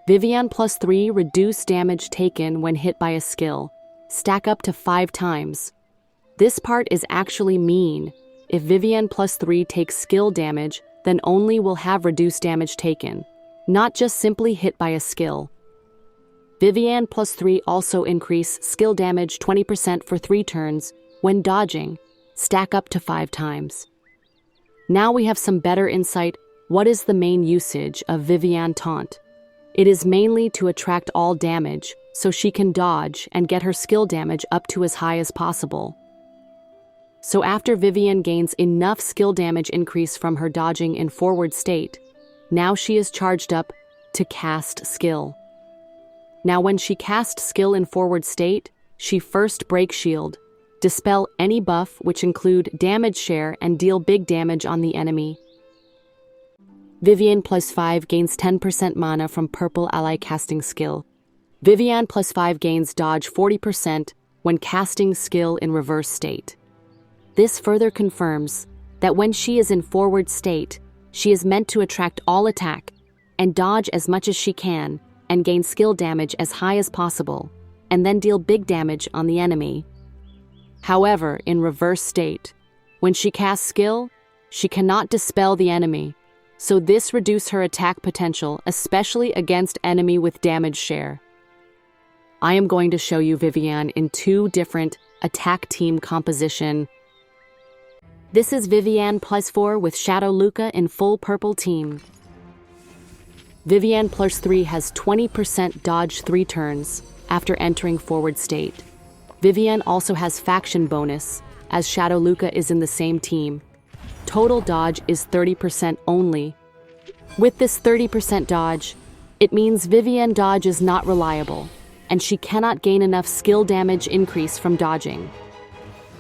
Viviane +3 reduce damage taken when hit by a skill, stack up to 5 times. This part is actually mean. If Viviane +3 takes skill damage, then only will have reduced damage taken, not just simply hit by a skill. Viviane +3 also increase skill damage 20% for 3 turns when dodging, stack up to 5 times. Now we have some better insight. What is the main usage of Viviane taunt? It is mainly to attract all damage, so she can dodge and get her skill damage up to as high as possible. So after Viviane gains enough skill damage increase from her dodging in forward state, now she is charged up to cast skill. Now when she casts skill in forward state, she first break shield, dispel any buff which include damage share and deal big damage on the enemy. Viviane +5 gains 10% mana from purple ally casting skill. Viviane +5 gains dodge 40% when casting skill in reverse state. This further confirms that when she is in forward state, she is meant to attract all attack and dodge as much as she can and gain skill damage as high as possible, and then deal big damage on the enemy. However, in reverse state, when she casts skill, she cannot dispel the enemy, so this reduces her attack potential, especially against enemy with damage share. I am going to show you Viviane in 2 different attack team composition. This is Viviane +4 with Shadow Luca in full purple team. Viviane +3 has 20% dodge 3 turns after entering forward state. Viviane also has faction bonus, as Shadow Luca is in the same team. Total dodge is 30% only. With this 30% dodge, it means Viviane dodge is not reliable, and she cannot gain enough skill damage increase from dodging.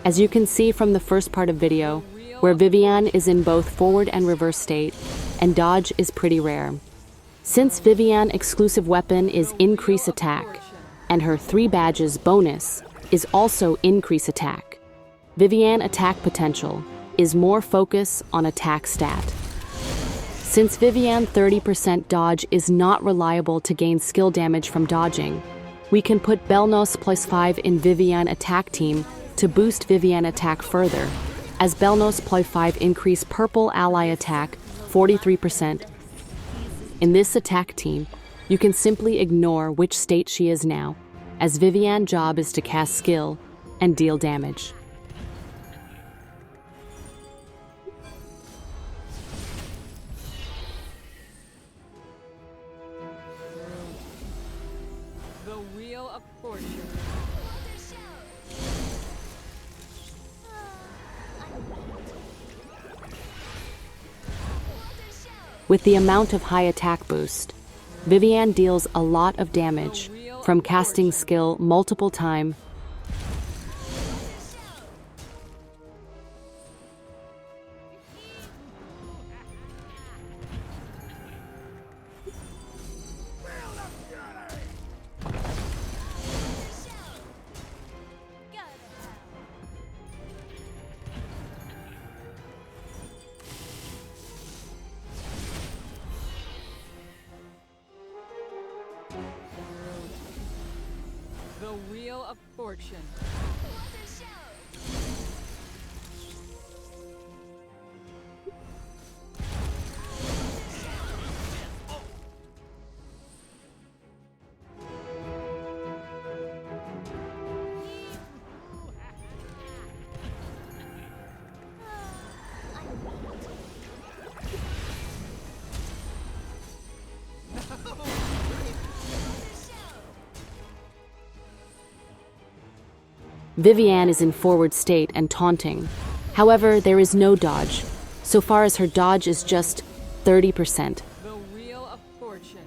As you can see from the first part of video, where Viviane is in both forward and reverse state, and dodge is pretty rare. Since Viviane exclusive weapon is increase attack, and her 3 badges bonus is also increase attack, Viviane attack potential is more focus on attack stat. Since Viviane 30% dodge is not reliable to gain skill damage from dodging, we can put Belnos +5 in Viviane attack team to boost Viviane attack further, as Belnos +5 increase purple ally attack 43%. In this attack team, you can simply ignore which state she is now, as Viviane's job is to cast skill and deal damage. The Wheel of Fortune. With the amount of high attack boost, Viviane deals a lot of damage from casting skill multiple times. The Wheel of Fortune. Viviane is in forward state and taunting. However, there is no dodge, so far as her dodge is just 30%. The Wheel of Fortune.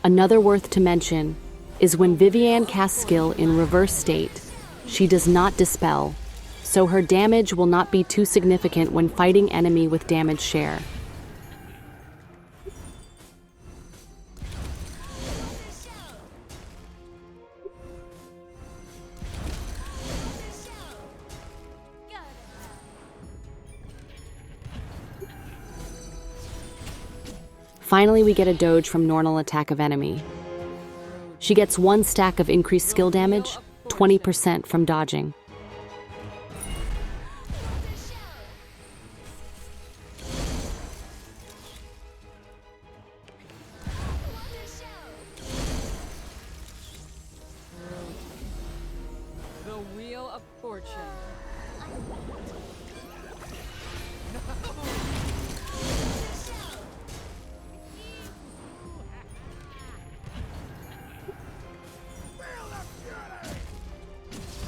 Another worth to mention is when Viviane casts skill in reverse state, she does not dispel, so her damage will not be too significant when fighting enemy with damage share. Finally, we get a dodge from normal attack of enemy. She gets 1 stack of increased skill damage, 20% from dodging. The Wheel of Fortune.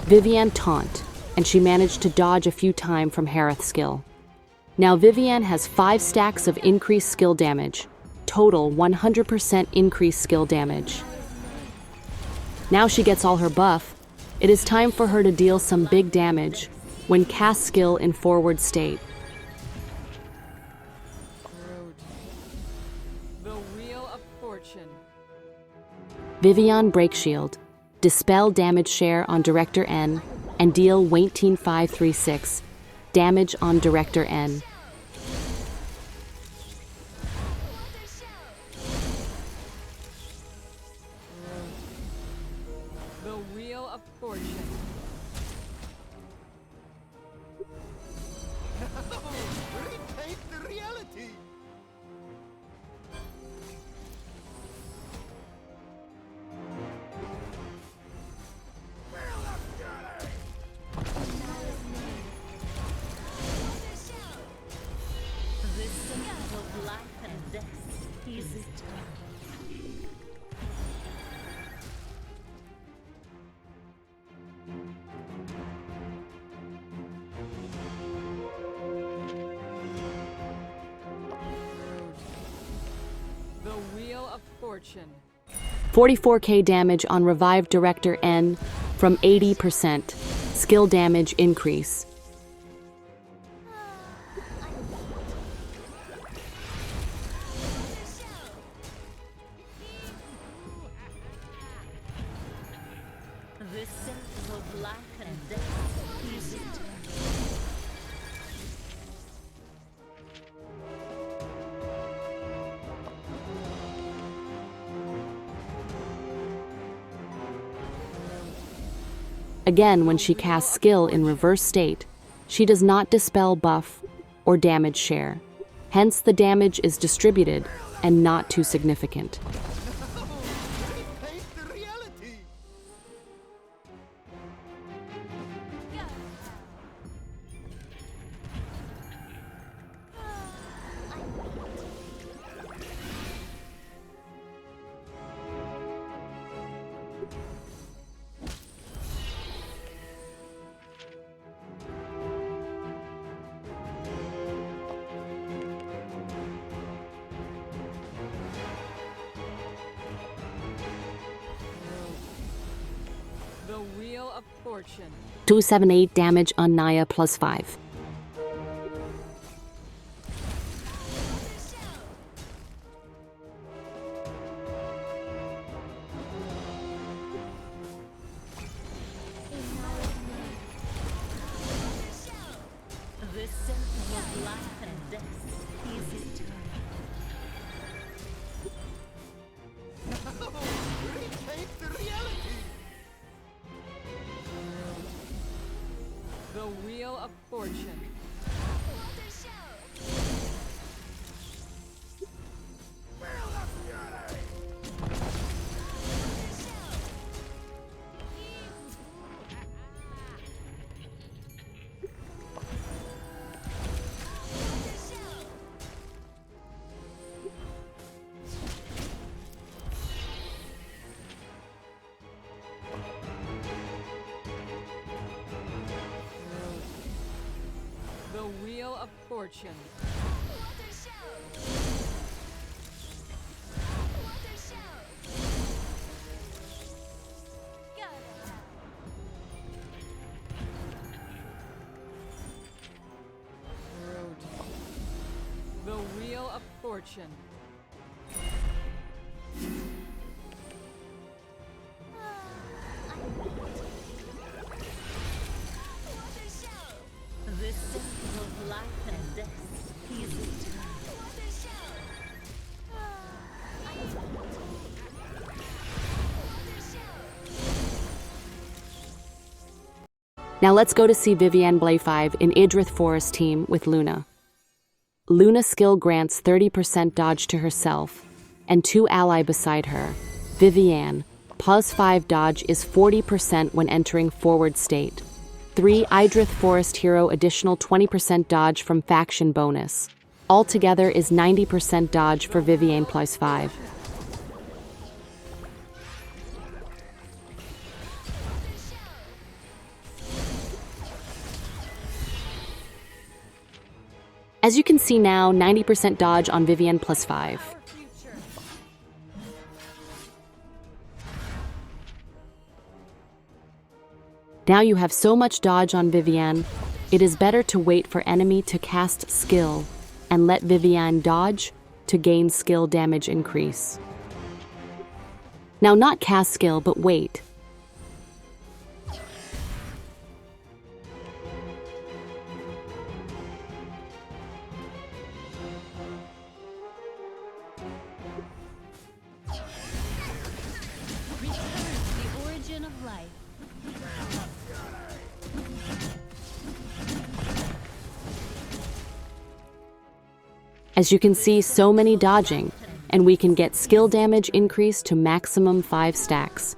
Viviane taunt, and she managed to dodge a few times from Harith's skill. Now Viviane has 5 stacks of increased skill damage, total 100% increased skill damage. Now she gets all her buff. It is time for her to deal some big damage when cast skill in forward state. The Wheel of Fortune. Viviane break shield, dispel damage share on Director N, and deal 18536 damage on Director N. The Wheel of Fortune. Repaint the reality! The cycle of life and death is eternal. The Wheel of Fortune. 44k damage on revived Director N from 80%. Skill damage increase. The cycle of life and death is eternal. Again, when she casts skill in reverse state, she does not dispel buff or damage share. Hence, the damage is distributed and not too significant. Repaint the reality! The Wheel of Fortune. 278 damage on Naya plus 5. The cycle of life and death is eternal. Repaint the reality! The Wheel of Fortune. The Wheel of Fortune. The Wheel of Fortune. The cycle of life and death is eternal. Now let's go to see Viviane Blay 5 in Idrith Forest team with Luna. Luna skill grants 30% dodge to herself and 2 ally beside her. Viviane, plus 5 dodge is 40% when entering forward state. 3 Idrith Forest hero additional 20% dodge from faction bonus. Altogether is 90% dodge for Viviane plus 5. As you can see now, 90% dodge on Viviane plus 5. Now you have so much dodge on Viviane, it is better to wait for enemy to cast skill and let Viviane dodge to gain skill damage increase. Now not cast skill, but wait. Return to the origin of life. As you can see, so many dodging, and we can get skill damage increase to maximum 5 stacks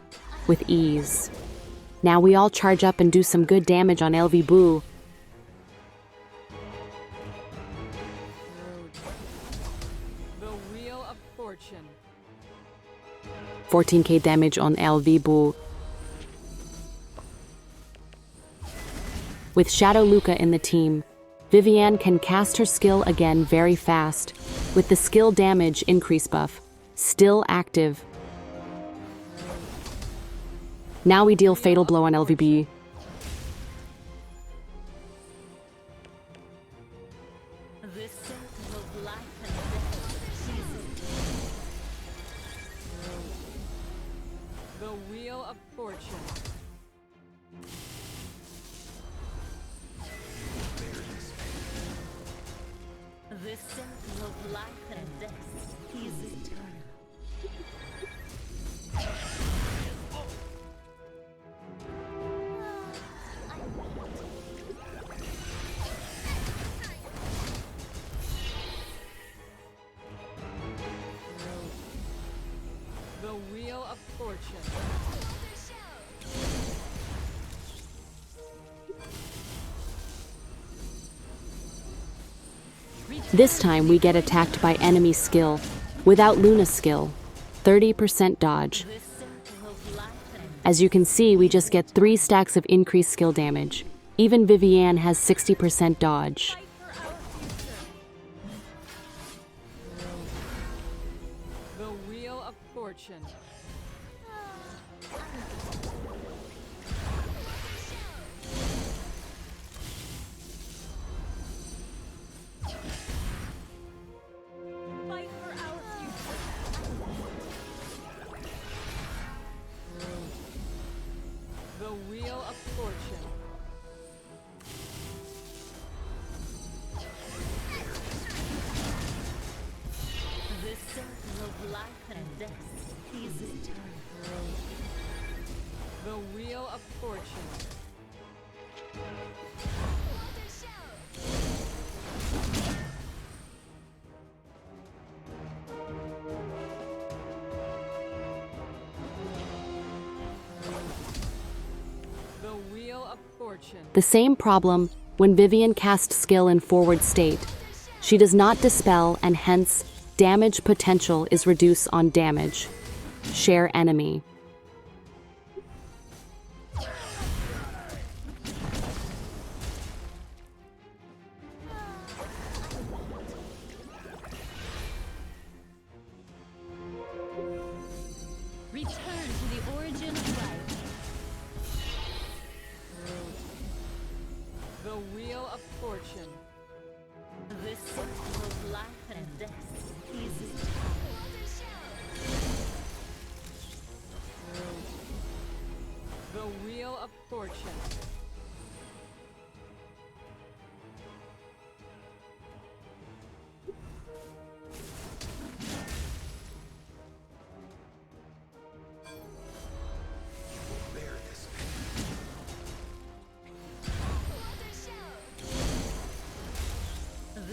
with ease. Now we all charge up and do some good damage on LV Boo. The Wheel of Fortune. 14k damage on LV Boo. With Shadow Luca in the team, Viviane can cast her skill again very fast, with the skill damage increase buff still active. Now we deal Fatal Blow on LVB. This circle of life and death ceases. The Wheel of Fortune. This circle of life and death is eternal. The Wheel of Fortune. This time we get attacked by enemy skill, without Luna's skill, 30% dodge. This circle of life and As you can see, we just get 3 stacks of increased skill damage. Even Viviane has 60% dodge. Fight for our future. The Wheel of Fortune. Fight for our future. The Wheel of Fortune. this circle of life and death is eternal. The Wheel of Fortune. The Wheel of Fortune. The same problem when Viviane casts skill in forward state. She does not dispel and hence damage potential is reduced on damage. Share enemy. Return to the origin of life. The Wheel of Fortune. This circle of life and death is eternal. The Wheel of Fortune.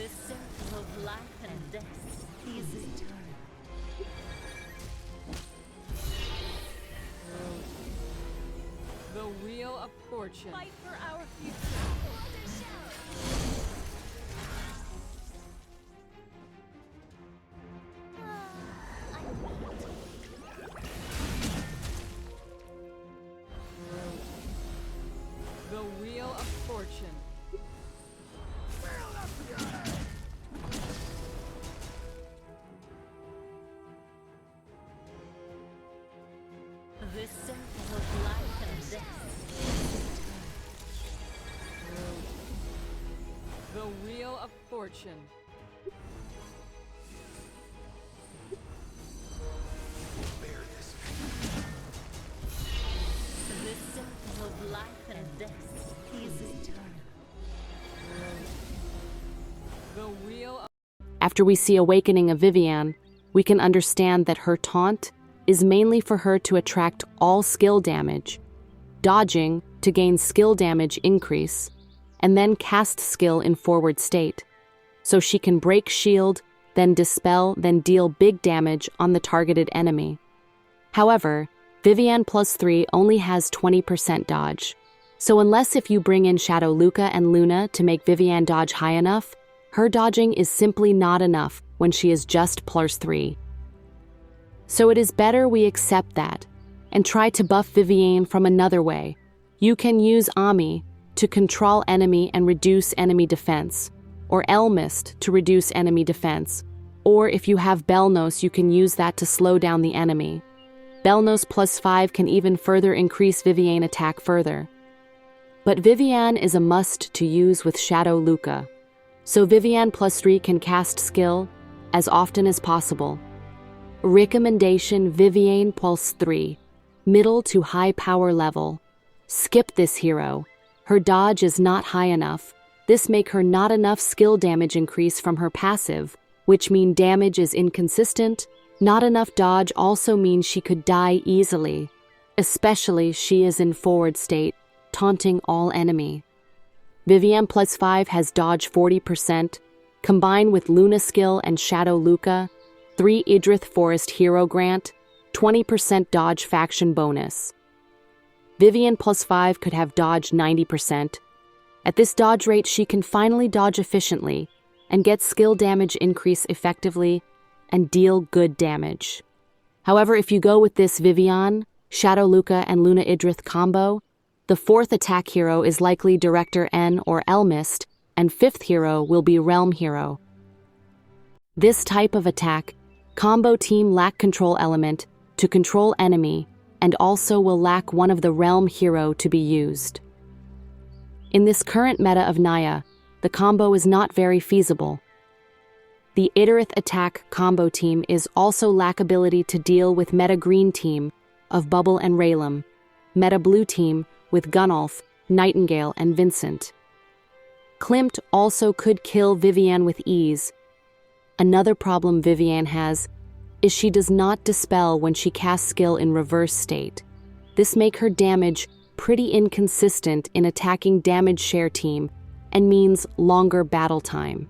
This circle of life and death is eternal. The wheel of fortune. Fight for our future. The wheel of fortune. This circle of life and death. The wheel of fortune. This circle of life and death is eternal. The wheel of After we see Awakening of Viviane, we can understand that her taunt is mainly for her to attract all skill damage, dodging to gain skill damage increase, and then cast skill in forward state, so she can break shield, then dispel, then deal big damage on the targeted enemy. However, Viviane +3 only has 20% dodge, so unless if you bring in Shadow Luca and Luna to make Viviane dodge high enough, her dodging is simply not enough when she is just +3. So it is better we accept that and try to buff Viviane from another way. You can use Ami to control enemy and reduce enemy defense, or Elmist to reduce enemy defense, or if you have Belnos, you can use that to slow down the enemy. Belnos +5 can even further increase Viviane attack further. But Viviane is a must to use with Shadow Luca, so Viviane +3 can cast skill as often as possible. Recommendation: Viviane +3, middle to high power level. Skip this hero. Her dodge is not high enough. This make her not enough skill damage increase from her passive, which mean damage is inconsistent. Not enough dodge also means she could die easily, especially she is in forward state, taunting all enemy. Viviane +5 has dodge 40%, combined with Luna skill and Shadow Luca, 3 Idrith Forest hero grant, 20% dodge faction bonus. Viviane +5 could have dodge 90%. At this dodge rate, she can finally dodge efficiently and get skill damage increase effectively and deal good damage. However, if you go with this Viviane, Shadow Luca, and Luna Idrith combo, the 4th attack hero is likely Director N or Elmist, and 5th hero will be Realm Hero. This type of attack, combo team lack control element to control enemy, and also will lack one of the Realm Hero to be used. In this current meta of Naya, the combo is not very feasible. The Idrith attack combo team is also lack ability to deal with meta green team of Bubble and Raylam, meta blue team with Gunnulf, Nightingale, and Vincent. Klimt also could kill Viviane with ease. Another problem Viviane has is she does not dispel when she casts skill in reverse state. This make her damage pretty inconsistent in attacking damage share team and means longer battle time.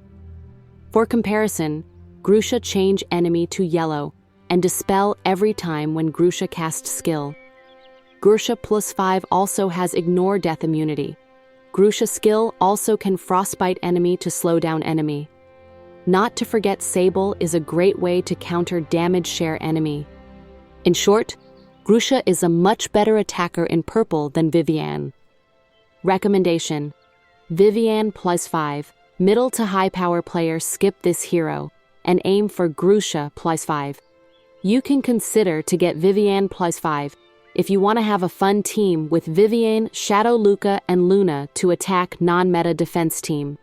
For comparison, Grusha change enemy to yellow and dispel every time when Grusha casts skill. Grusha +5 also has ignore death immunity. Grusha skill also can frostbite enemy to slow down enemy. Not to forget Sable is a great way to counter damage share enemy. In short, Grusha is a much better attacker in purple than Viviane. Recommendation: Viviane +5, middle to high power player skip this hero and aim for Grusha +5. You can consider to get Viviane +5 if you want to have a fun team with Viviane, Shadow Luca, and Luna to attack non-meta defense team.